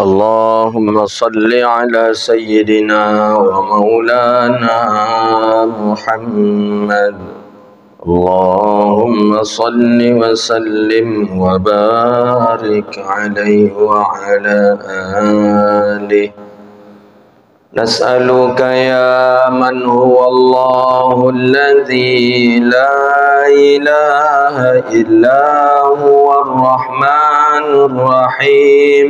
اللهم صل على سيدنا ومولانا محمد. اللهم صل وسلم وبارك عليه وعلى آله. نسألك يا من هو الله الذي لا إله إلا هو الرحمن الرحيم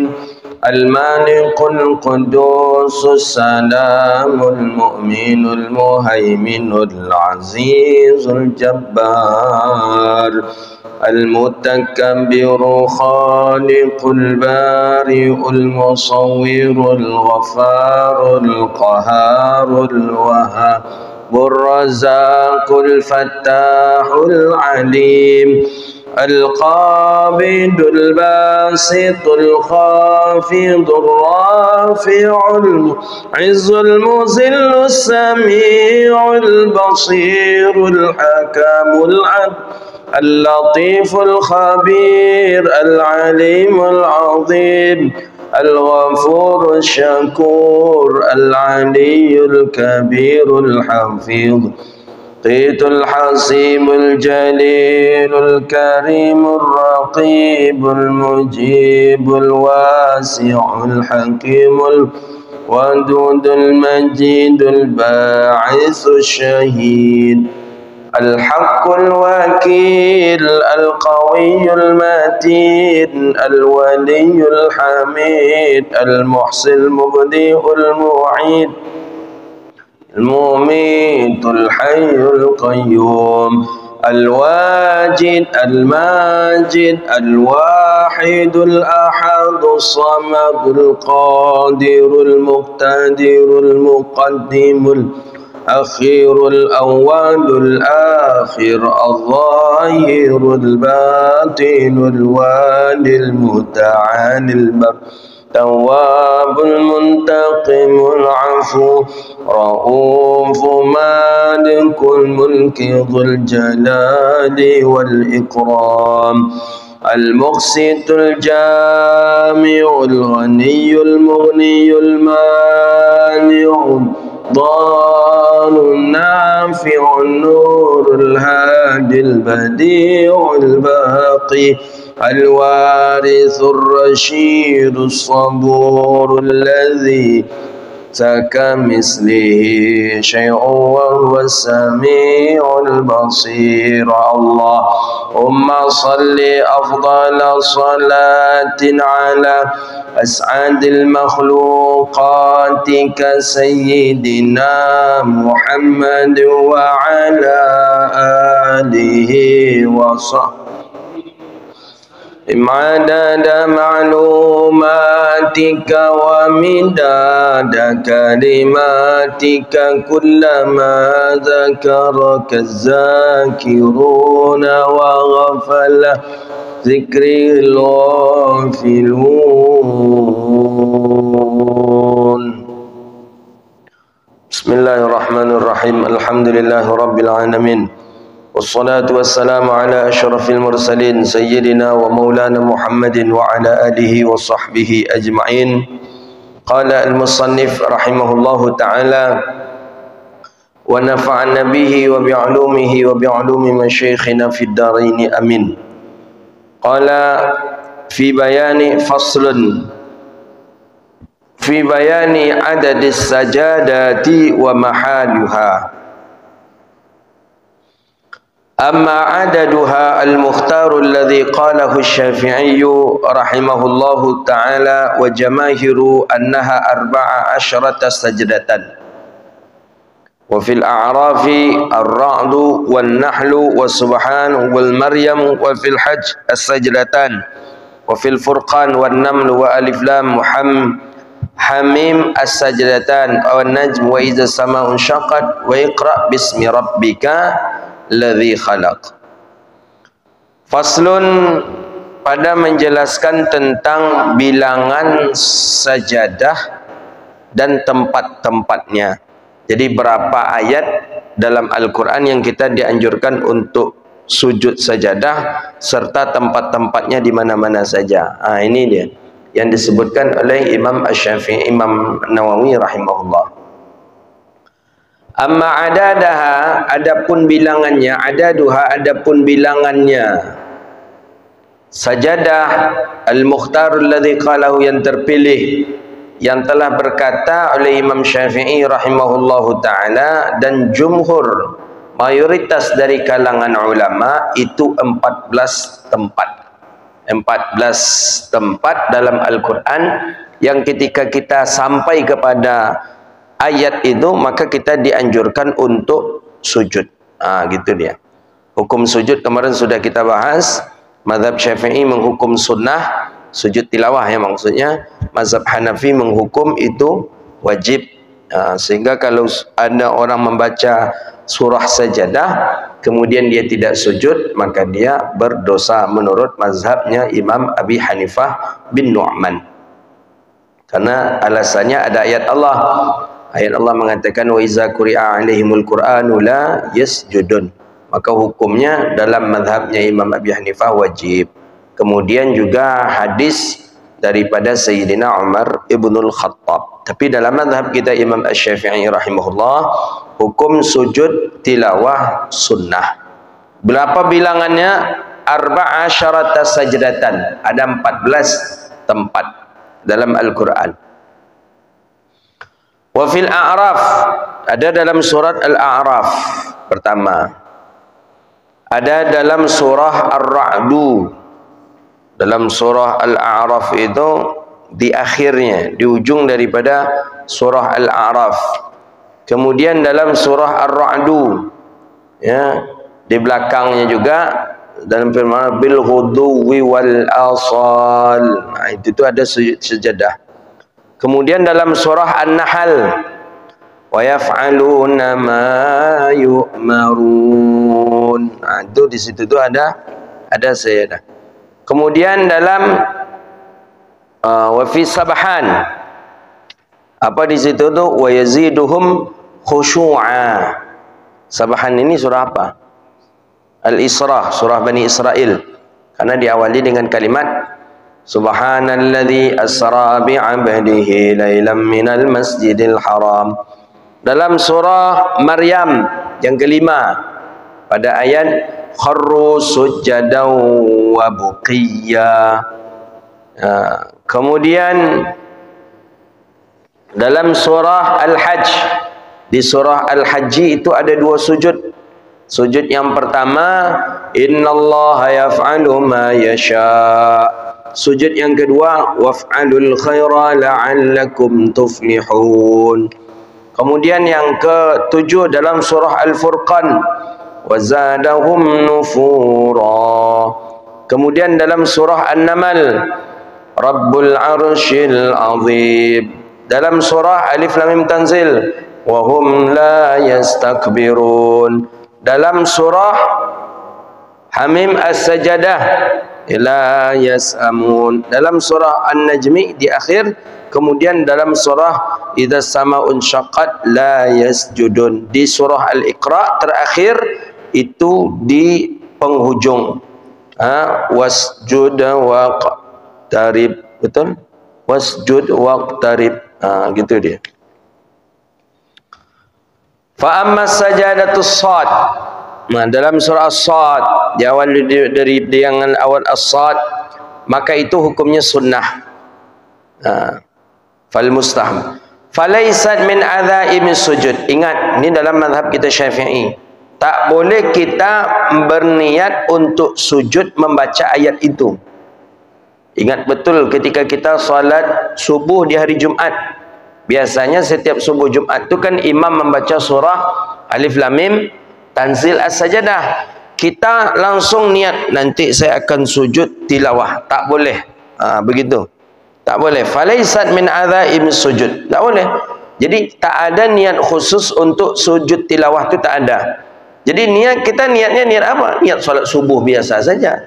المالك القدوس السلام المؤمن المهيمن العزيز الجبار المتكبر خالق البارئ المصور الغفار القهار الوهاب الرزاق الفتاح العليم القابض الباسط الخافض الرافع المعز المذل السميع البصير الحكم العدل اللطيف الخبير العليم العظيم الغفور الشكور العلي الكبير الحفيظ قيت الحسيب الجليل الكريم الرقيب المجيب الواسع الحكيم الودود المجيد الباعث الشهيد الحق الوكيل القوي المتين الولي الحميد المحصي المبدئ المعيد المميت الحي القيوم الواجد الماجد الواحد الأحد الصمد القادر المقتدر المقدم الأخير الأول الآخر الظاهر الباطن الوالي المتعالي البر التواب المنتقم العفو رؤوف مالك الملك ذو الجلال والإكرام المقسط الجامع الغني المغني المانع الضار النافع النور الهادي البديع الباقي الوارث الرشيد الصبور الذي كمثله شيء وهو السميع البصير. اللهم صل أفضل صلاة على أسعد المخلوقات كسيدنا محمد وعلى آله وصحبه عدد معلوماتك ومداد كلماتك كلما ذكرك الذاكرون وغفل ذكر الغافلون. بسم الله الرحمن الرحيم. الحمد لله رب العالمين والصلاة والسلام على أشرف المرسلين سيدنا ومولانا محمد وعلى آله وصحبه أجمعين. قال المصنف رحمه الله تعالى ونفعنا به وبعلومه وبعلوم مشايخنا في الدارين أمين. قال في بيان فصل في بيان عدد السجادات ومحالها. أما عددها المختار الذي قاله الشافعي رحمه الله تعالى وجماهير أنها 14 سجدة، وفي الأعراف الرعد والنحل والسبحان والمريم، وفي الحج السجدتان، وفي الفرقان والنمل وألف لام حميم السجدتان، والنجم وإذا السماء انشقت وإقرأ باسم ربك الذي خلق. Faslun, pada menjelaskan tentang bilangan sajadah dan tempat-tempatnya. Jadi berapa ayat dalam Al-Quran yang kita dianjurkan untuk sujud sajadah serta tempat-tempatnya di mana-mana saja. Ini dia. yang disebutkan oleh Imam Asy-Syafi'i, Imam Nawawi rahimahullah. Amma adadaha, adapun bilangannya, adaduha, adapun bilangannya, sajadah al-mukhtar alladhi qalahu, yang terpilih, yang telah berkata oleh Imam Syafi'i rahimahullahu ta'ala dan jumhur, mayoritas dari kalangan ulama, itu 14 tempat. 14 tempat dalam Al-Quran yang ketika kita sampai kepada ayat itu, maka kita dianjurkan untuk sujud. Gitu dia. Hukum sujud kemarin sudah kita bahas. Mazhab Syafi'i menghukum sunnah, sujud tilawah ya maksudnya. Mazhab Hanafi menghukum itu wajib. Sehingga kalau ada orang membaca surah sajadah kemudian dia tidak sujud, maka dia berdosa menurut mazhabnya Imam Abi Hanifah bin Nu'man. Karena alasannya ada ayat Allah. Ayat Allah mengatakan wa iza quri'a 'alaihimul qur'anu la yasjudun. Maka hukumnya dalam mazhabnya Imam Abi Hanifah wajib. Kemudian juga hadis daripada Sayyidina Umar ibnul Khattab. Tapi dalam mazhab kita Imam Asy-Syafi'i rahimahullah, hukum sujud tilawah sunnah. Berapa bilangannya? 14 sajdatan. Ada 14 tempat dalam Al-Quran. Wa fil A'raf, ada dalam surat Al-A'raf pertama. Ada dalam surah Ar-Ra'du. Dalam surah Al-A'raf itu di akhirnya, di ujung daripada surah Al-A'raf. Kemudian dalam surah Ar-Ra'du, ya, di belakangnya juga dalam firman bil ghuduwi wal asal. Itu ada sejadah. Kemudian dalam surah An-Nahl, wa yaf'aluna ma yu'marun. Itu di situ tuh ada sajadah. Kemudian dalam wa fi Sabhan, apa di situ tuh wa yaziduhum khusyu'a. Sabhan ini surah apa? Al-Isra, surah Bani Israel. Karena diawali dengan kalimat Subhanalladzi asra bi'abdihi lailam minal masjidil haram. Dalam surah Maryam yang kelima, pada ayat kharru sujjadan wa buqiyya. Kemudian dalam surah Al-Hajj, di surah Al-Hajj itu ada 2 sujud. Sujud yang pertama, innallaha yaf'alu ma yasha'. Sujud yang kedua, waf'alul khaira la'allakum tuflihun. Kemudian yang ke-7 dalam surah Al-Furqan, wazadahum nufura. Kemudian dalam surah An-Naml, Rabbul Arsyil Azim. Dalam surah Alif Lam Mim Tanzil, wa hum la yastakbirun. Dalam surah Hamim As-Sajadah, la yas'amun. Dalam surah An-Najmi di akhir. Kemudian dalam surah Idza Sama'un Syaqqat la yasjudun. Di surah Al-Iqra terakhir itu di penghujung. Wasjud waqtarib. Betul? Wasjud waqtarib. Gitu dia. Fa amma sajadatus sad. Nah, dalam surah As-Sad, di awal dari yang awal As-Sad, maka itu hukumnya sunnah. Fal mustahab. Falaisat min adza'imis sujud. Ingat, ini dalam mazhab kita Syafi'i. Tak boleh kita berniat untuk sujud membaca ayat itu. Ingat betul ketika kita salat subuh di hari Jumat. Biasanya setiap subuh Jumat itu kan imam membaca surah Alif Lam Mim Tanzil As-Sajadah. Kita langsung niat nanti saya akan sujud tilawah. Tak boleh. Begitu. Tak boleh. Falaisat min adza'imis sujud. Tak boleh. Jadi tak ada niat khusus untuk sujud tilawah itu, tak ada. Jadi kita niatnya niat apa? Niat salat subuh biasa saja.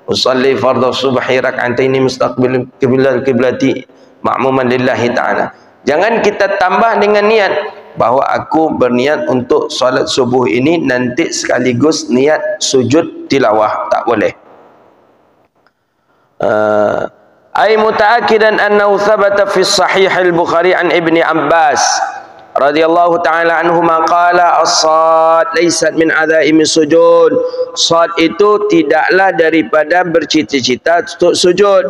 Usalli fardhu subhi rak'ataini mustaqbil qiblati ma'muman lillahi ta'ala. Jangan kita tambah dengan niat bahwa aku berniat untuk salat subuh ini nanti sekaligus niat sujud tilawah. Tak boleh. ay muta'akkidan annahu thabata fi sahih al-Bukhari an Ibni Abbas radhiyallahu ta'ala anhuma qala as-sad laysat min adzaimi sujud. Sad itu tidaklah daripada bercita-cita untuk sujud.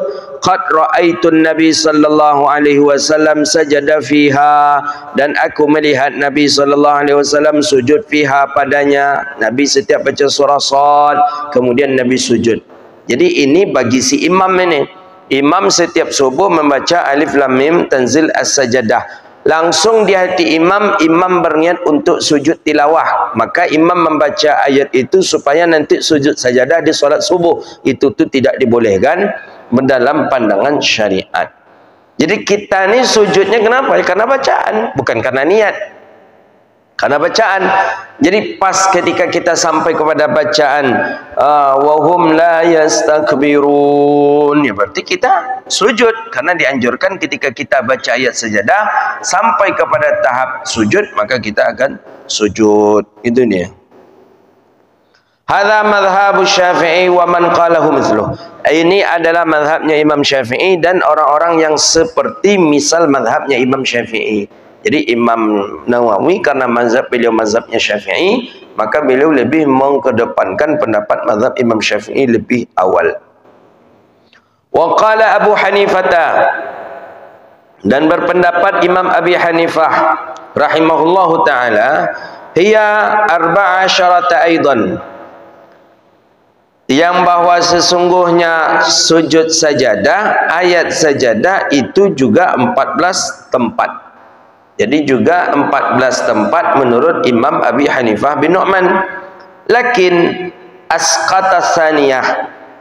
Qad ra'aitun Nabi sallallahu alaihi wasallam sajada fiha, dan aku melihat Nabi sallallahu alaihi wasallam sujud fiha padanya. Nabi setiap baca surah Sad kemudian Nabi sujud. Jadi ini bagi si imam ini. Imam setiap subuh membaca Alif Lam Mim Tanzil As-Sajadah. Langsung di hati imam, imam berniat untuk sujud tilawah. Maka imam membaca ayat itu supaya nanti sujud sajadah di solat subuh. Itu tu tidak dibolehkan dalam pandangan syariat. Jadi kita ni sujudnya kenapa? Karena bacaan, bukan karena niat. Karena bacaan. Jadi pas ketika kita sampai kepada bacaan wahum la yastakbirun, ya berarti kita sujud, karena dianjurkan ketika kita baca ayat sajadah sampai kepada tahap sujud maka kita akan sujud. Itu dia. Hadza madhhabu Syafi'i wa man qalahu mithluh. Ini adalah mazhabnya Imam Syafi'i dan orang-orang yang seperti misal mazhabnya Imam Syafi'i. Jadi Imam Nawawi karena mazhab beliau mazhabnya Syafi'i, maka beliau lebih mengkedepankan pendapat mazhab Imam Syafi'i lebih awal. Wa qala Abu Hanifah, dan berpendapat Imam Abi Hanifah rahimahullahu taala, hiya 14 aidan, yang bahwa sesungguhnya sujud sajadah, ayat sajadah itu juga 14 tempat. Jadi juga 14 tempat menurut Imam Abi Hanifah bin Nu'man. Lakin asqata tsaniyah,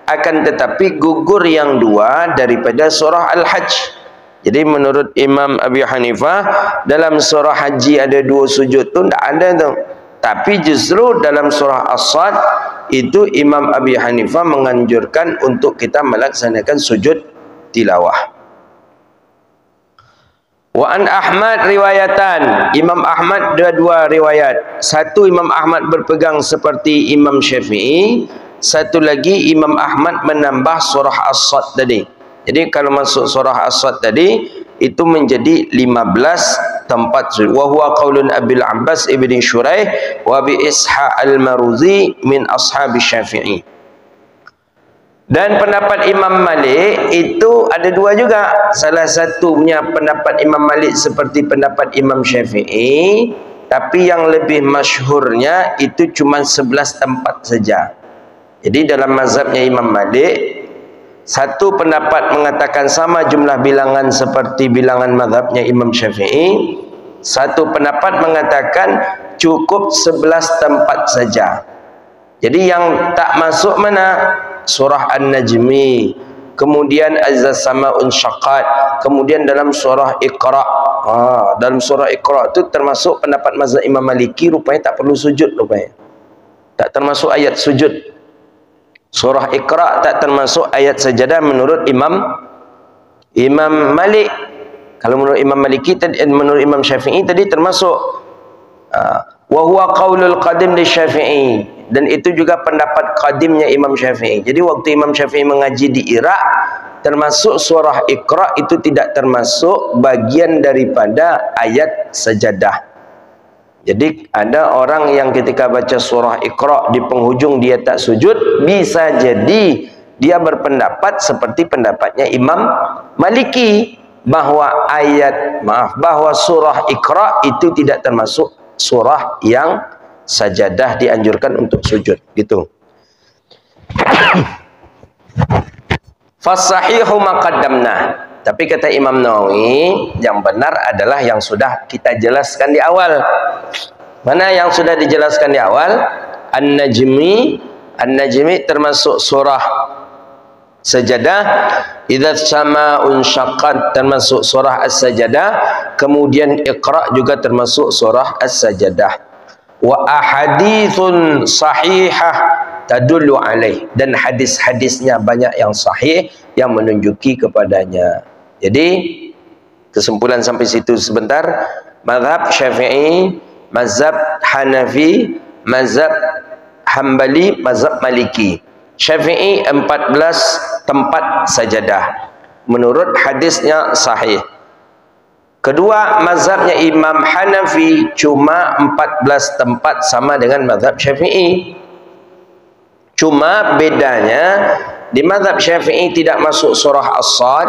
akan tetapi gugur yang dua daripada surah Al-Hajj. Jadi menurut Imam Abi Hanifah dalam surah Haji ada 2 sujud tu tak ada tu. Tapi justru dalam surah As-Sad itu Imam Abi Hanifah menganjurkan untuk kita melaksanakan sujud tilawah. Wa an Ahmad riwayatan, Imam Ahmad ada 2 riwayat. Satu Imam Ahmad berpegang seperti Imam Syafi'i, satu lagi Imam Ahmad menambah surah As-Sad tadi. Jadi kalau masuk surah As-Sad tadi itu menjadi 15 tempat. Wa huwa qaulun Abil Abbas ibni Shuraih wa bi Ishaq al-Maruzi min ashabi Syafi'i. Dan pendapat Imam Malik itu ada 2 juga. Salah satunya pendapat Imam Malik seperti pendapat Imam Syafi'i, tapi yang lebih masyhurnya itu cuma 11 tempat saja. Jadi dalam mazhabnya Imam Malik, satu pendapat mengatakan sama jumlah bilangan seperti bilangan mazhabnya Imam Syafi'i, satu pendapat mengatakan cukup 11 tempat saja. Jadi yang tak masuk mana? Surah An-Najmi, kemudian Az-Sama'un Syaqqat, kemudian dalam surah Iqra. Dalam surah Iqra itu termasuk pendapat mazhab Imam Maliki, rupanya tak perlu sujud rupanya. Tak termasuk ayat sujud. Surah Iqra tak termasuk ayat sajadah menurut Imam Malik. Kalau menurut Imam Maliki tadi, menurut Imam Syafi'i tadi termasuk. Wa huwa qaulul qadim li Syafi'i, dan itu juga pendapat qadimnya Imam Syafi'i. Jadi waktu Imam Syafi'i mengaji di Irak, termasuk surah Iqra itu tidak termasuk bagian daripada ayat sajadah. Jadi ada orang yang ketika baca surah Iqra di penghujung dia tak sujud, bisa jadi dia berpendapat seperti pendapatnya Imam Maliki, bahwa bahwa surah Iqra itu tidak termasuk surah yang sajadah dianjurkan untuk sujud, gitu. Fasahihu maqaddamna. Tapi kata Imam Nawawi, yang benar adalah yang sudah kita jelaskan di awal. Mana yang sudah dijelaskan di awal? An-Najmi termasuk surah sajadah. Idza sama'un syaqqat termasuk surah As-Sajadah. Kemudian Iqra juga termasuk surah As-Sajadah. Wa ahadithun sahihah tadullu alaih, dan hadis-hadisnya banyak yang sahih yang menunjuki kepadanya. Jadi kesimpulan sampai situ sebentar. Mazhab Syafi'i, mazhab Hanafi, mazhab Hambali, mazhab Maliki. Syafi'i 14 tempat sajadah, menurut hadisnya sahih. Kedua, mazhabnya Imam Hanafi cuma 14 tempat sama dengan mazhab Syafi'i. Cuma bedanya di mazhab Syafi'i tidak masuk surah As-Sad,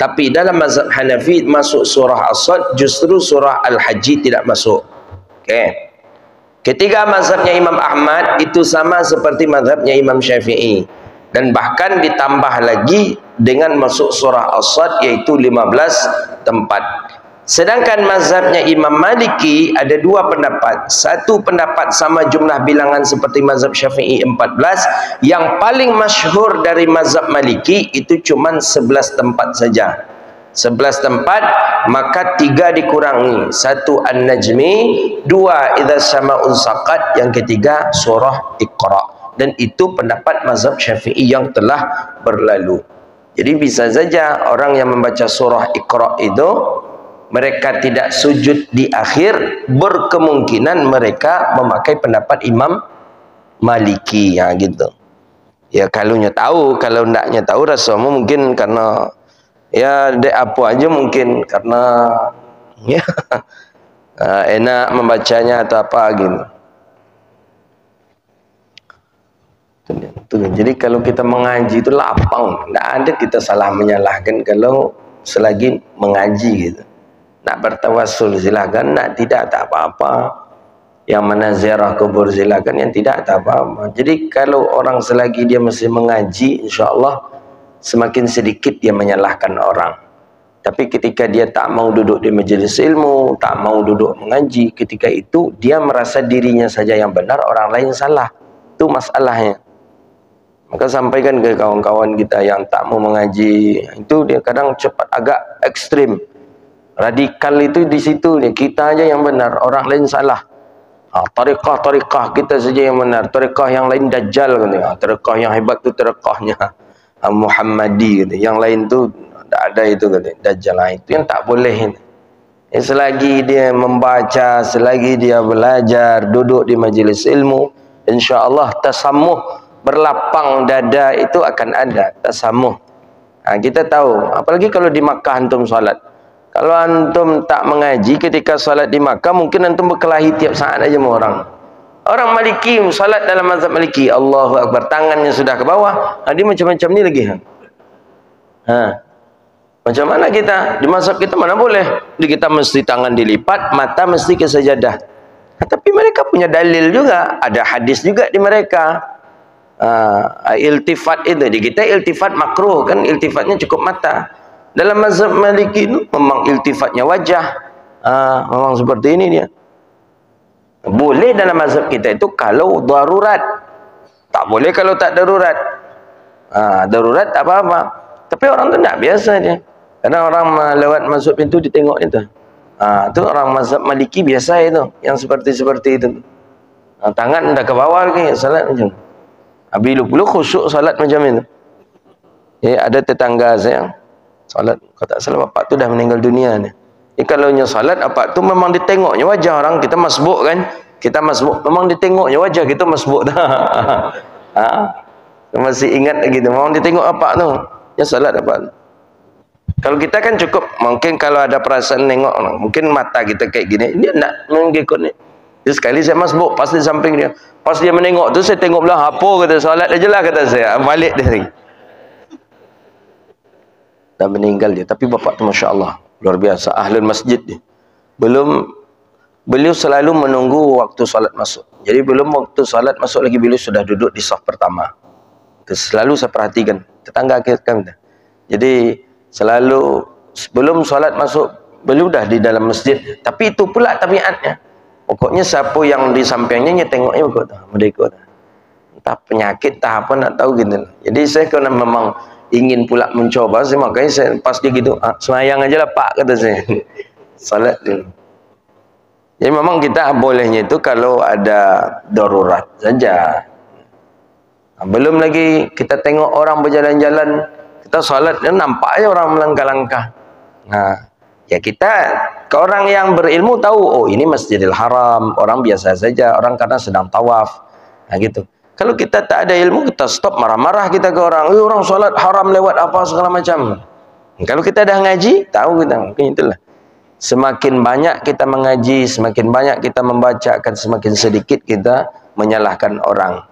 tapi dalam mazhab Hanafi masuk surah As-Sad, justru surah Al-Hajj tidak masuk. Okey. Ketiga, mazhabnya Imam Ahmad itu sama seperti mazhabnya Imam Syafi'i, dan bahkan ditambah lagi dengan masuk surah As-Sad, yaitu 15 tempat. Sedangkan mazhabnya Imam Maliki ada dua pendapat. Satu pendapat sama jumlah bilangan seperti mazhab Syafi'i 14. Yang paling masyhur dari mazhab Maliki itu cuma 11 tempat saja. 11 tempat, maka 3 dikurangi. 1 An-Najmi, 2 Idza Sama'un Saqat, yang ketiga surah Iqra. Dan itu pendapat mazhab Syafi'i yang telah berlalu. Jadi bisa saja orang yang membaca surah Iqra itu mereka tidak sujud di akhir, berkemungkinan mereka memakai pendapat Imam Maliki, ya gitu. Ya kalau nya tahu, kalau ndaknya tahu rasamu mungkin karena ya dek apa aja, mungkin karena ya enak membacanya atau apa gitu. Jadi kalau kita mengaji itu lapang, tidak ada kita salah menyalahkan kalau selagi mengaji gitu. Nak bertawassul silakan, nak tidak tak apa-apa. Yang mana ziarah kubur silakan, yang tidak tak apa-apa. Jadi kalau orang selagi dia masih mengaji, insya-Allah semakin sedikit dia menyalahkan orang. Tapi ketika dia tak mau duduk di majelis ilmu, tak mau duduk mengaji, ketika itu dia merasa dirinya saja yang benar, orang lain salah. Itu masalahnya. Maka sampaikan ke kawan-kawan kita yang tak mau mengaji, itu dia kadang cepat agak ekstrim. Radikal itu di situ nih, kita aja yang benar, orang lain salah. Tariqah kita saja yang benar, tariqah yang lain dajjal katanya. Tariqah yang hebat tu tariqahnya Muhammadi katanya. Yang lain tu tak ada itu katanya, dajjal. Itu yang tak boleh. Selagi dia membaca, selagi dia belajar, duduk di majlis ilmu, insya-Allah tasammuh, berlapang dada itu akan ada tasammuh. Kita tahu, apalagi kalau di Makkah antum salat. Kalau antum tak mengaji ketika salat di Makkah, mungkin antum berkelahi tiap saat aja sama orang. Orang Maliki, salat dalam mazhab Maliki, Allahu Akbar, tangannya sudah ke bawah, dia macam-macam ni lagi. Macam mana kita? Di mazhab kita mana boleh? Di kita mesti tangan dilipat, mata mesti ke sajadah. Tapi mereka punya dalil juga, ada hadis juga di mereka. Iltifat itu, di kita iltifat makruh kan, iltifatnya cukup mata. Dalam mazhab Maliki itu memang iltifatnya wajah. Memang seperti ini dia. Boleh dalam mazhab kita itu kalau darurat. Tak boleh kalau tak darurat. Darurat tak apa-apa. Tapi orang tu tak biasa dia. Kadang orang lewat masuk pintu ditengok itu. Itu orang mazhab Maliki biasa itu, yang seperti itu. Tangan dah ke bawah lagi, salat macam. Bila khusyuk salat macam itu. Ada tetangga saya salat, kalau tak salah bapak tu dah meninggal dunia ni. Kalau nya salat bapak tu memang ditengoknya wajah orang, kita masbuk kan? Kita masbuk, memang ditengoknya wajah kita masbuk dah. Masih ingat lagi tu, memang ditengok bapak tu. Ya salat bapak. Kalau kita kan cukup, mungkin kalau ada perasaan nengok, mungkin mata kita kayak gini, dia nak mengikut ni. Jadi sekali saya masbuk, pas di samping dia. Pas dia menengok tu, saya tengok belah, apa kata, salat aja lah kata saya. Balik dia lagi. Dah meninggal dia. Tapi bapak tu Masya Allah, luar biasa, ahlul masjid dia. Beliau selalu menunggu waktu salat masuk. Jadi belum waktu salat masuk lagi, beliau sudah duduk di saf pertama. Itu selalu saya perhatikan. Tetangga kami. Jadi selalu sebelum salat masuk, beliau dah di dalam masjid. Tapi itu pula tabiatnya. Pokoknya siapa yang di sampingnya, tengoknya mereka. Entah penyakit, entah apa, nak tahu gitu. Jadi saya kena memang ingin pula mencoba, makanya saya pas dia gitu, semayang aja lah pak, kata saya. Salat dulu. Jadi memang kita bolehnya itu kalau ada darurat saja. Belum lagi kita tengok orang berjalan-jalan, kita salat, dan nampak aja orang melangkah-langkah. Ya kita, ke orang yang berilmu tahu, oh ini Masjidil Haram, orang biasa saja, orang karena sedang tawaf. Gitu. Kalau kita tak ada ilmu, kita stop marah-marah kita ke orang. Orang salat haram lewat apa segala macam. Kalau kita dah ngaji, tahu kita mungkin itulah. Semakin banyak kita mengaji, semakin banyak kita membaca, akan semakin sedikit kita menyalahkan orang.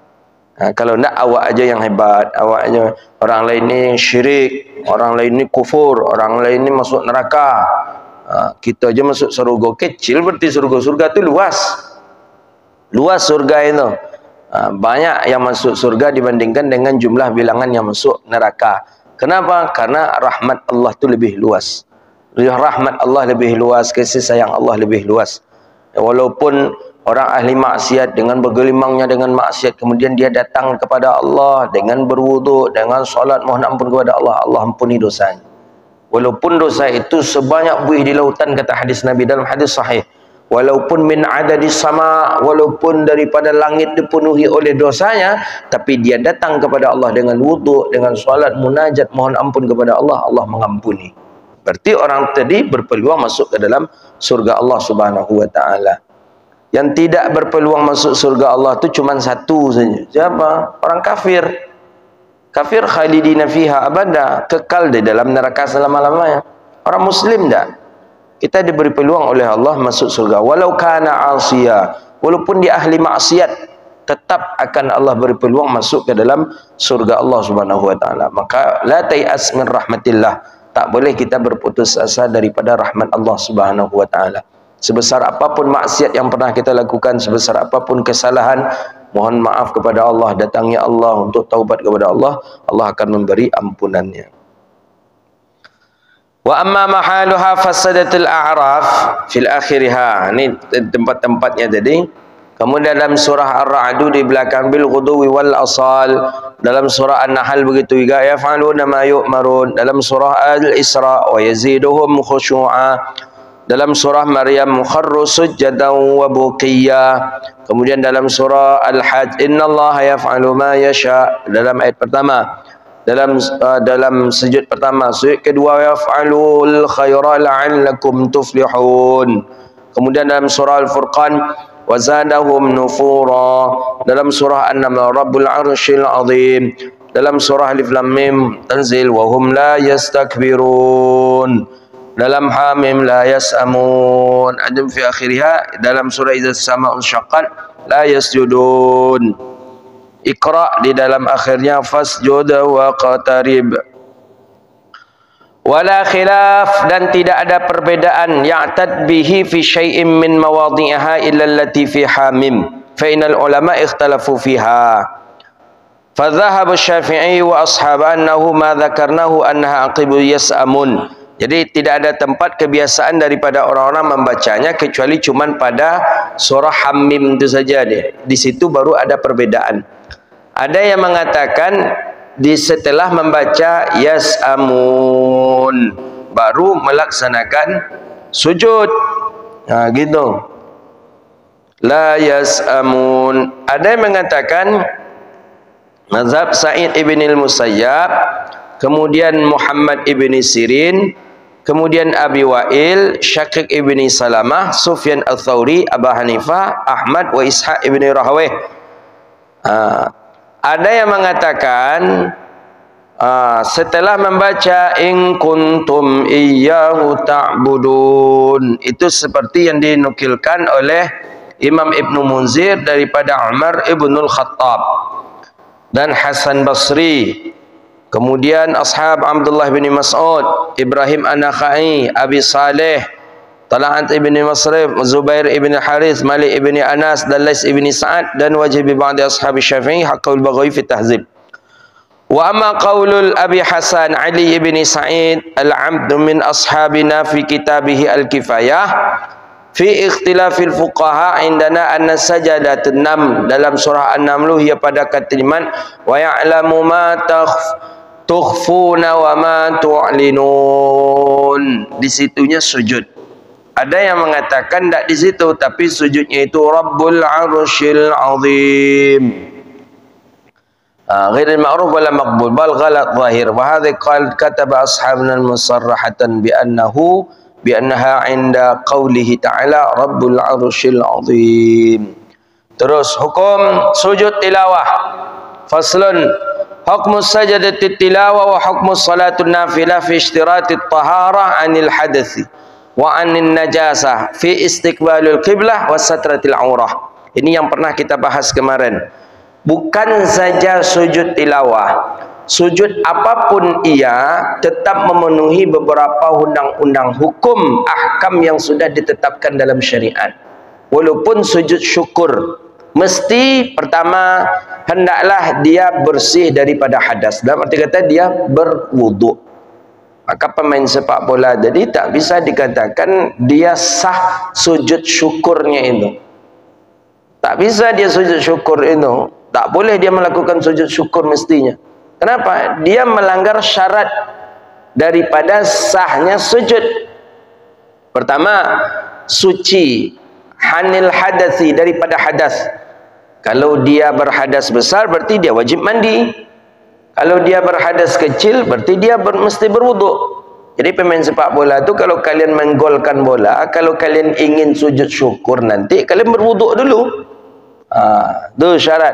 Kalau nak, awak aja yang hebat, awak aja, orang lain ni syirik, orang lain ni kufur, orang lain ni masuk neraka. Kita aja masuk surga kecil, berarti surga tu luas. Luas surga itu. Banyak yang masuk surga dibandingkan dengan jumlah bilangan yang masuk neraka. Kenapa? Karena rahmat Allah tu lebih luas. Rahmat Allah lebih luas, kasih sayang Allah lebih luas. Walaupun orang ahli maksiat dengan bergelimangnya dengan maksiat, kemudian dia datang kepada Allah dengan berwuduk, dengan solat mohon ampun kepada Allah, Allah ampuni dosanya. Walaupun dosa itu sebanyak buih di lautan, kata hadis Nabi dalam hadis sahih. Walaupun min adadis sama, walaupun daripada langit dipenuhi oleh dosanya, tapi dia datang kepada Allah dengan wuduk, dengan solat, munajat, mohon ampun kepada Allah, Allah mengampuni. Berarti orang tadi berpeluang masuk ke dalam surga Allah Subhanahu wa taala. Yang tidak berpeluang masuk surga Allah itu cuma satu saja. Siapa? Orang kafir. Kafir khalidina fiha abada, kekal di dalam neraka selama-lamanya. Orang muslim tak? Kita diberi peluang oleh Allah masuk surga. Walau kana asiya, walaupun dia ahli maksiat, tetap akan Allah beri peluang masuk ke dalam surga Allah Subhanahu wa taala. Maka la tai'as min rahmatillah. Tak boleh kita berputus asa daripada rahmat Allah Subhanahu wa taala. Sebesar apapun maksiat yang pernah kita lakukan, sebesar apapun kesalahan, mohon maaf kepada Allah, datangi Allah untuk taubat kepada Allah, Allah akan memberi ampunannya. Wa amma mahaluha fasadatul a'raf fil akhiriha. Ini tempat-tempatnya tadi. Kemudian dalam surah Ar-Ra'd di belakang bil ghuduwi wal asal, dalam surah An-Nahl begitu juga, yaf'aluna ma yu'marun, dalam surah Al-Isra wa yaziduhum khushu'a, dalam surah Maryam kharru sujjadan wa buqiyya, kemudian dalam surah Al-Hajj innallaha yaf'alu ma yasha, dalam ayat pertama, dalam sujud pertama, sujud kedua yaf'alul khaira la'allakum tuflihun, kemudian dalam surah Al-Furqan wazadahum nufura, dalam surah An-Naml Rabbul Arsyil Azim, dalam surah Alif Lam Mim Tanzil wa hum la yastakbirun, dalam Hamim la yas'amun, adem fi akhiriha, dalam surah Idza Sama'un Syaqqat la yasjudun, Iqra di dalam akhirnya fasjud wa qatarib. Wala khilaf, dan tidak ada perbedaan ya'tad bihi fi syai'in min mawadhi'iha illa allati fi Hamim fa innal ulama ikhtalafu fiha fa dhahaba Syafi'i wa ashab annahu ma dzakarnahu annaha aqibu yas'amun. Jadi tidak ada tempat kebiasaan daripada orang-orang membacanya kecuali cuman pada surah Hamim itu saja dia. Di situ baru ada perbedaan. Ada yang mengatakan setelah membaca yas'amun baru melaksanakan sujud. Gitu. La yas'amun. Ada yang mengatakan mazhab Sa'id ibn al-Musayyab, kemudian Muhammad ibn Sirin, kemudian Abi Wa'il, Syaqiq ibn Salamah, Sufyan al-Thawri, Abu Hanifah, Ahmad wa Ishaq ibn Rahawih. Ada yang mengatakan setelah membaca in kuntum iyyahu ta'budun, itu seperti yang dinukilkan oleh Imam Ibnu Munzir daripada Umar ibnul Khattab dan Hasan Basri, kemudian ashab Abdullah bin Mas'ud, Ibrahim An-Nakhai, Abi Saleh, Tala'at ibn Masrif, Zubair ibn Harith, Malik ibn Anas, dan Lais ibn Sa'ad, dan wajib ba'di ashab Syafi'i haqqul Baghawi fi tahzib. Wa amma qaulul Abi Hasan Ali ibn Sa'id al-'abd min ashabina fi kitabih al-kifayah fi ikhtilafil fuqaha indana anna sajadatun nam, dalam surah An-Naml ia pada kalimat wa ya'lamu ma tukhfuna wa ma tu'linun, di situnya sujud. Ada yang mengatakan tak di situ, tapi sujudnya itu Rabbul Arsyil Azim. Ghairil ma'ruf wala maqbul bal ghalat zahir. Wa hadha kataba ashabuna musarrahatan bi annaha 'inda qawlihi ta'ala Rabbul Arsyil Azim. Terus hukum sujud tilawah. Faslun hukmus sajadatit tilawah wa hukmus salatun nafilah fi ishtiratit taharah anil hadathi wa anin najasah fi istiqbalul qiblah wa satratil aurah. Ini yang pernah kita bahas kemarin. Bukan saja sujud tilawah, sujud apapun ia tetap memenuhi beberapa undang-undang hukum ahkam yang sudah ditetapkan dalam syariat. Walaupun sujud syukur, mesti pertama hendaklah dia bersih daripada hadas. Dalam arti kata dia berwuduk. Maka pemain sepak bola jadi tak bisa dikatakan dia sah sujud syukurnya itu. Tak bisa dia sujud syukur itu. Tak boleh dia melakukan sujud syukur mestinya. Kenapa? Dia melanggar syarat daripada sahnya sujud. Pertama, suci hanil hadathi, daripada hadas. Kalau dia berhadas besar berarti dia wajib mandi. Kalau dia berhadas kecil berarti dia mesti berwuduk. Jadi pemain sepak bola tu kalau kalian menggolkan bola, kalau kalian ingin sujud syukur nanti kalian berwuduk dulu. Itu syarat.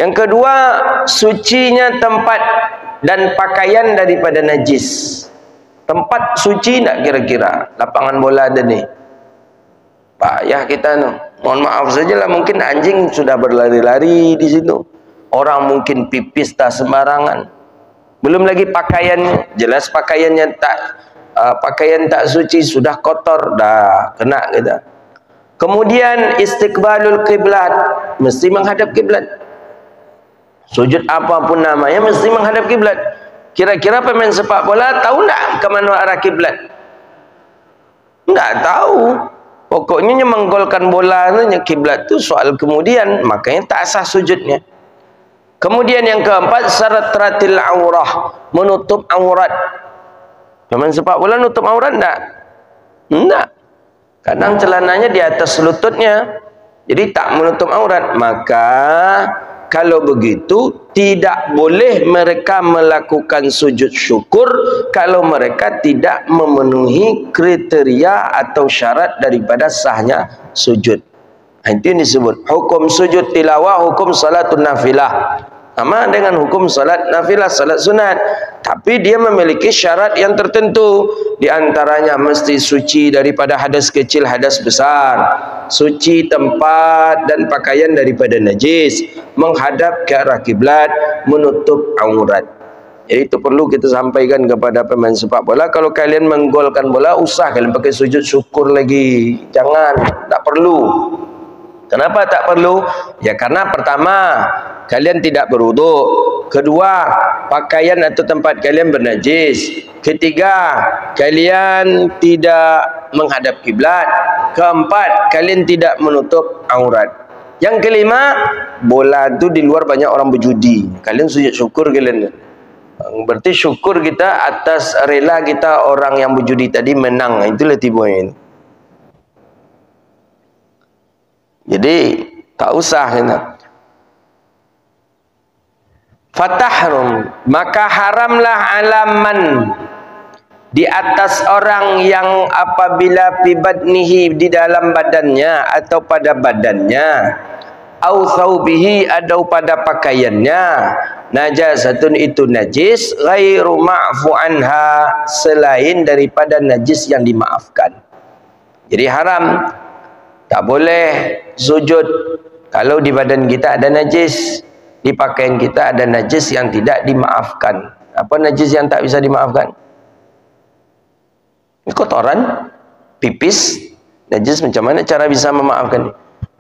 Yang kedua, sucinya tempat dan pakaian daripada najis. Tempat suci tak kira-kira? Lapangan bola ada ni, payah kita no. Mohon maaf sajalah, mungkin anjing sudah berlari-lari di situ. Orang mungkin pipis tak sembarangan. Belum lagi pakaiannya, jelas pakaiannya tak pakaian tak suci, sudah kotor, dah kena kita. Kemudian istiqbalul qiblat, mesti menghadap kiblat. Sujud apapun namanya mesti menghadap kiblat. Kira-kira pemain sepak bola tahu tak ke mana arah kiblat? Tak tahu. Pokoknya menggolkan bola tu kiblat tu soal kemudian, makanya tak sah sujudnya. Kemudian yang keempat, satratil aurah, menutup aurat. Pemain sepak bola nutup aurat tak? Tak. Kadang celananya di atas lututnya, jadi tak menutup aurat. Maka kalau begitu tidak boleh mereka melakukan sujud syukur kalau mereka tidak memenuhi kriteria atau syarat daripada sahnya sujud. Itu yang disebut hukum sujud tilawah, hukum salatun nafilah. Sama dengan hukum salat nafilah, salat sunat. Tapi dia memiliki syarat yang tertentu. Di antaranya mesti suci daripada hadas kecil, hadas besar. Suci tempat dan pakaian daripada najis. Menghadap ke arah kiblat, menutup aurat. Jadi itu perlu kita sampaikan kepada pemain sepak bola. Kalau kalian menggolkan bola, usah kalian pakai sujud syukur lagi. Jangan, tak perlu. Kenapa tak perlu? Ya karena pertama, kalian tidak berwuduk. Kedua, pakaian atau tempat kalian bernajis. Ketiga, kalian tidak menghadap kiblat. Keempat, kalian tidak menutup aurat. Yang kelima, bola itu di luar banyak orang berjudi. Kalian sujud syukur kalian. Berarti syukur kita atas rela kita orang yang berjudi tadi menang. Itulah tipuan. Jadi tak usah kita. Fatahrum, maka haramlah alaman di atas orang yang apabila fi badnihi, di dalam badannya atau pada badannya, au thawbihi, atau pada pakaiannya, najasatun, itu najis, ghairu ma'fu anha, selain daripada najis yang dimaafkan. Jadi haram, tak boleh sujud kalau di badan kita ada najis, di pakaian kita ada najis yang tidak dimaafkan. Apa najis yang tak bisa dimaafkan? Kotoran, pipis, najis, macam mana cara bisa memaafkan?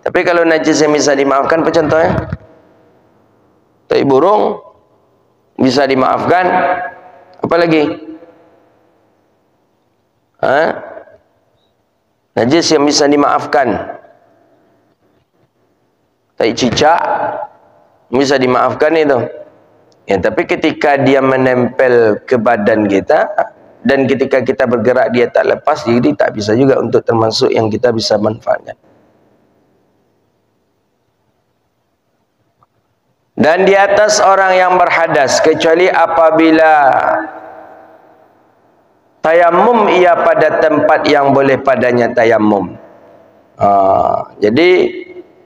Tapi kalau najis yang bisa dimaafkan, apa contohnya? Tai burung bisa dimaafkan. Apa lagi? Najis yang bisa dimaafkan. Tai cicak bisa dimaafkan itu. Ya, tapi ketika dia menempel ke badan kita dan ketika kita bergerak dia tak lepas, jadi tak bisa juga untuk termasuk yang kita bisa manfaatkan. Dan di atas orang yang berhadas, kecuali apabila tayamum ia pada tempat yang boleh padanya tayamum. Jadi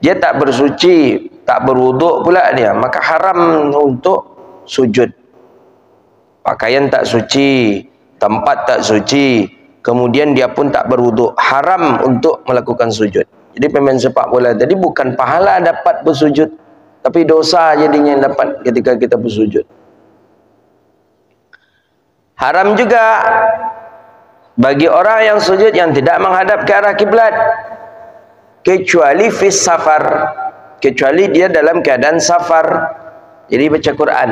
dia tak bersuci, tak berwuduk pula dia, maka haram untuk sujud. Pakaian tak suci, tempat tak suci, kemudian dia pun tak berwuduk, haram untuk melakukan sujud. Jadi pemain sepak bola tadi bukan pahala dapat bersujud, tapi dosa jadinya yang dapat ketika kita bersujud. Haram juga bagi orang yang sujud yang tidak menghadap ke arah kiblat, kecuali fis safar, kecuali dia dalam keadaan safar. Jadi baca Quran,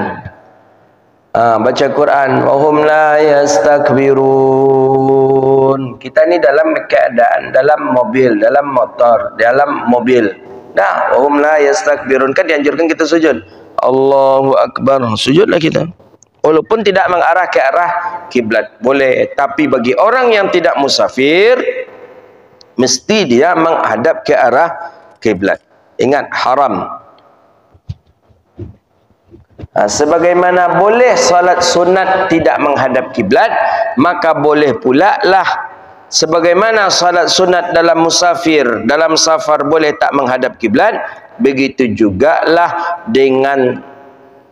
baca Quran, wahum la yastakbirun. Kita ni dalam keadaan dalam mobil, dalam motor, dalam mobil. Dah, wahum la yastakbirun, kan dianjurkan kita sujud. Allahu akbar, sujudlah kita. Walaupun tidak mengarah ke arah kiblat, boleh. Tapi bagi orang yang tidak musafir, mesti dia menghadap ke arah kiblat. Ingat, haram. Sebagaimana boleh salat sunat tidak menghadap kiblat, maka boleh pula lah sebagaimana salat sunat dalam musafir, dalam safar boleh tak menghadap kiblat, begitu jugalah dengan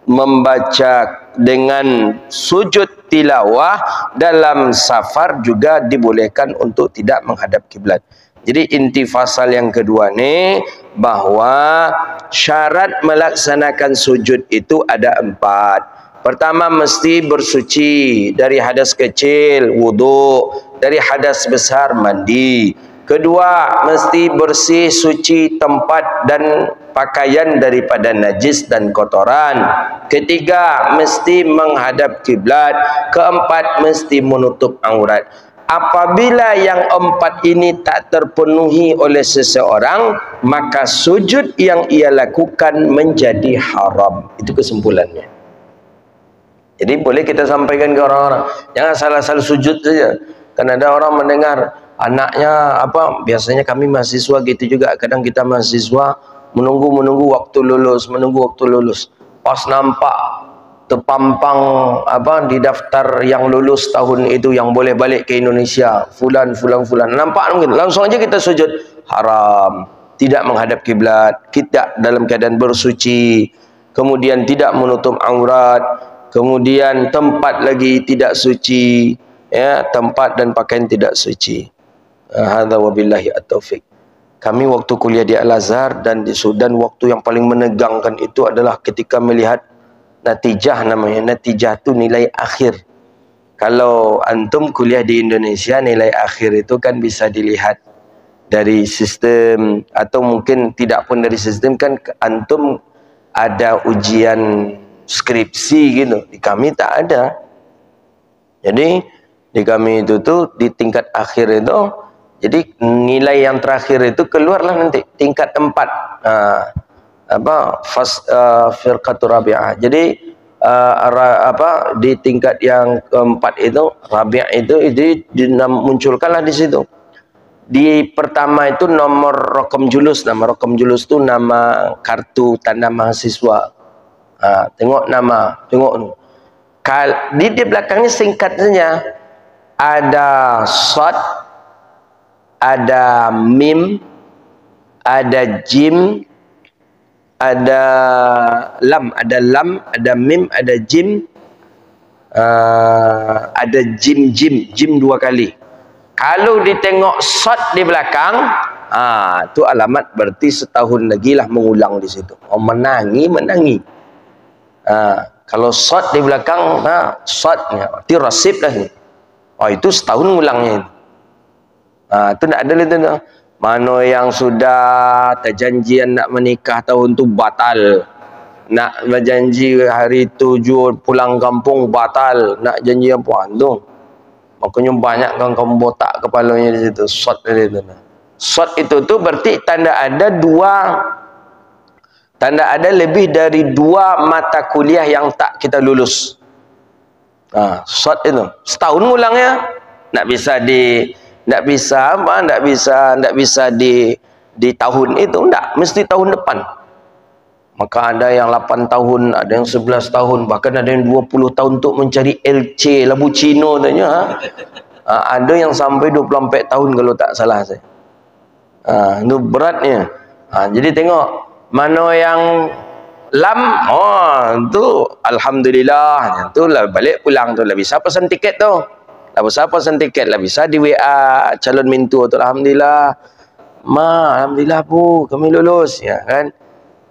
membaca, dengan sujud tilawah dalam safar juga dibolehkan untuk tidak menghadap kiblat. Jadi inti fasal yang kedua ni, bahawa syarat melaksanakan sujud itu ada 4. Pertama, mesti bersuci dari hadas kecil, wuduk, dari hadas besar, mandi. Kedua, mesti bersih suci tempat dan pakaian daripada najis dan kotoran. Ketiga, mesti menghadap kiblat. Keempat, mesti menutup aurat. Apabila yang 4 ini tak terpenuhi oleh seseorang, maka sujud yang ia lakukan menjadi haram. Itu kesimpulannya. Jadi boleh kita sampaikan ke orang-orang, jangan salah-salah sujud saja. Kan ada orang mendengar anaknya apa, biasanya kami mahasiswa gitu juga, kadang kita mahasiswa menunggu waktu lulus, pas nampak terpampang apa di daftar yang lulus tahun itu yang boleh balik ke Indonesia, fulan, nampak mungkin langsung aja kita sujud. Haram. Tidak menghadap kiblat, kita dalam keadaan bersuci, kemudian tidak menutup aurat, kemudian tempat lagi tidak suci, ya, tempat dan pakaian tidak suci. Hadza wabillahi at-taufiq. Kami waktu kuliah di Al-Azhar dan di Sudan, waktu yang paling menegangkan itu adalah ketika melihat natijah, namanya natijah itu nilai akhir. Kalau antum kuliah di Indonesia, nilai akhir itu kan bisa dilihat dari sistem, atau mungkin tidak pun dari sistem, kan antum ada ujian skripsi gitu. Di kami tak ada. Jadi di kami itu tuh di tingkat akhir itu, jadi nilai yang terakhir itu keluarlah nanti tingkat 4. Firqatur Rabi'ah. Jadi di tingkat yang keempat itu, Rabi'ah itu dimunculkanlah di situ. Di pertama itu nomor rokom julus. Nama rokom julus itu nama kartu tanda mahasiswa. Tengok nama, tengok di belakangnya singkat saja. Ada shot, ada mim, ada jim, ada lam, ada mim, ada jim, ada jim 2 kali. Kalau ditengok shot di belakang, itu alamat berarti setahun lagi lah mengulang di situ. Menangi. Kalau shot di belakang, shotnya berarti rasib lah. Itu setahun ngulangnya. Itu tidak ada itu. Mana yang sudah terjanjian nak menikah tahun tu batal, nak berjanji hari 7 pulang kampung batal, nak janji apa tu, makanya banyak kan kamu botak kepalanya di situ. Shot itu. Shot itu tu berarti tanda ada lebih dari 2 mata kuliah yang tak kita lulus. Shot itu setahun ngulangnya. Nak bisa di tahun itu, enggak, mesti tahun depan. Maka ada yang 8 tahun, ada yang 11 tahun, bahkan ada yang 20 tahun untuk mencari LC Labucino tanya. Ada yang sampai 24 tahun kalau tak salah saya. Itu beratnya. Jadi tengok mana yang lam, tu alhamdulillah, tu lah balik pulang tu lah bisa pesan tiket tu. Lah bisa pesan tiket lah bisa di WA calon mentua tu, alhamdulillah. Alhamdulillah Bu, kami lulus ya kan.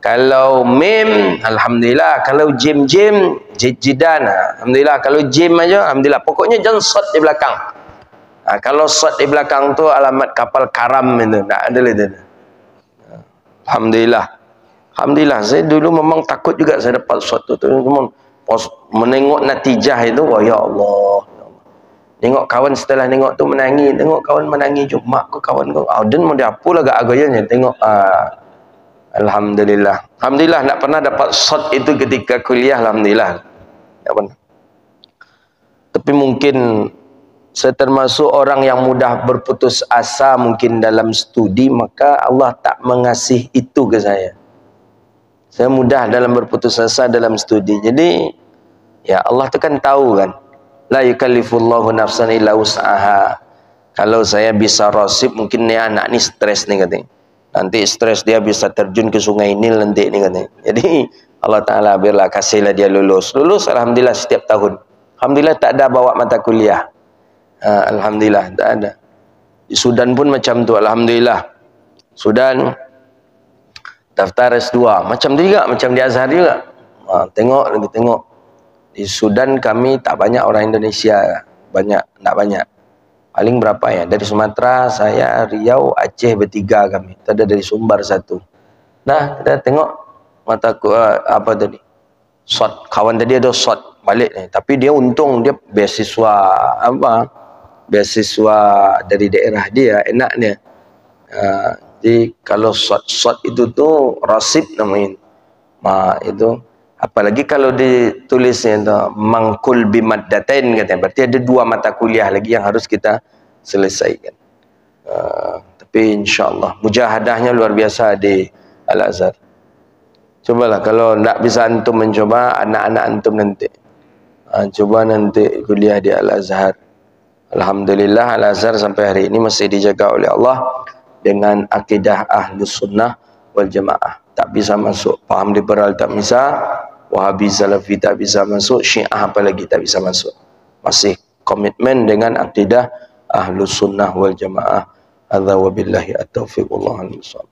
Kalau mem, alhamdulillah. Kalau jim-jim, jidan, alhamdulillah. Kalau jim aja, alhamdulillah. Pokoknya jangan shot di belakang. Kalau shot di belakang tu alamat kapal karam itu, tak ada itu. Alhamdulillah. Alhamdulillah. Saya dulu memang takut juga saya dapat shot tu. Cuma menengok natijah itu, oh ya Allah. Tengok kawan setelah tengok tu menangis, tengok kawan menangis, cuma aku kawan kau. Dan mau diapalah gak agaknya tengok. Alhamdulillah. Alhamdulillah nak pernah dapat shot itu ketika kuliah, alhamdulillah. Tak pernah. Tapi mungkin saya termasuk orang yang mudah berputus asa mungkin dalam studi, maka Allah tak mengasih itu ke saya. Saya mudah dalam berputus asa dalam studi. Jadi ya Allah tu kan tahu kan. La yukallifullahu nafsan illa wus'aha. Kalau saya bisa rasib, mungkin ni anak ni stres ni katanya. Nanti stres dia bisa terjun ke sungai Nil nanti ni katanya. Jadi Allah Ta'ala biarlah kasihlah dia lulus. Lulus alhamdulillah setiap tahun. Alhamdulillah tak ada bawa mata kuliah. Alhamdulillah tak ada. Di Sudan pun macam tu, alhamdulillah. Sudan daftar S2 macam tu juga, macam di Azhar juga. Tengok lagi tengok. Di Sudan kami tak banyak orang Indonesia, tak banyak. Paling berapa ya? Dari Sumatera, saya, Riau, Aceh bertiga kami. Ada dari Sumbar satu. Nah, kita tengok mataku apa tadi? Shot, kawan tadi ada shot balik ni. Tapi dia untung dia beasiswa apa? Beasiswa dari daerah dia, enak dia. Jadi kalau shot itu tu rasib namanya. Itu apalagi kalau ditulisnya itu mangkul bimaddatain katanya, berarti ada 2 mata kuliah lagi yang harus kita selesaikan. Tapi insyaallah mujahadahnya luar biasa di Al-Azhar. Cobalah kalau tak bisa antum mencoba, anak-anak antum nanti coba nanti kuliah di Al-Azhar. Alhamdulillah Al-Azhar sampai hari ini masih dijaga oleh Allah dengan akidah Ahlus Sunnah wal Jamaah. Tak bisa masuk, paham liberal tak bisa, Wahabi Salafi tak bisa masuk, Syiah apalagi tak bisa masuk. Masih komitmen dengan akidah Ahlus Sunnah wal Jamaah. Hadza wabillahi at-taufiq, wallahu a'lam.